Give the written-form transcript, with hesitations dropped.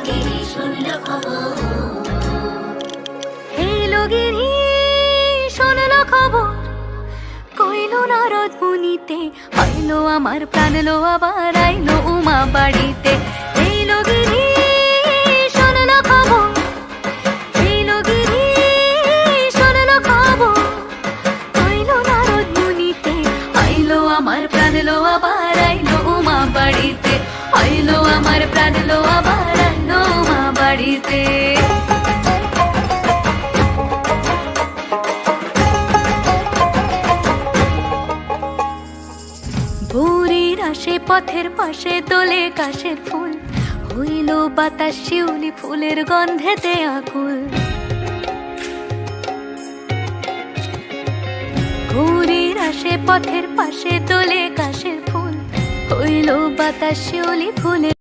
গিরি শুনল খবর, এলো গিরি শুনল খবর, কইল নারদ মুনিতে, আইলো আমার প্রাণ লো আবার আইলো উমা বাড়িতে। এলো গিরি শুনল খবর, এলো গিরি শুনল খবর, কইল নারদ মুনিতে, আইলো আমার প্রাণ লো আবার আইলো উমা বাড়িতে, আইলো আমার প্রাণ লো আবার আইলো উমা বাড়িতে। ভোরের আসে পথের পাশে তোলে কাশের ফুল, হইল বাতাস শিউলি ফুলের গন্ধেতে আকুল। ভোরের আসে পথের পাশে তোলে কাশের ফুল, হইল বাতাস শিউলি ফুলের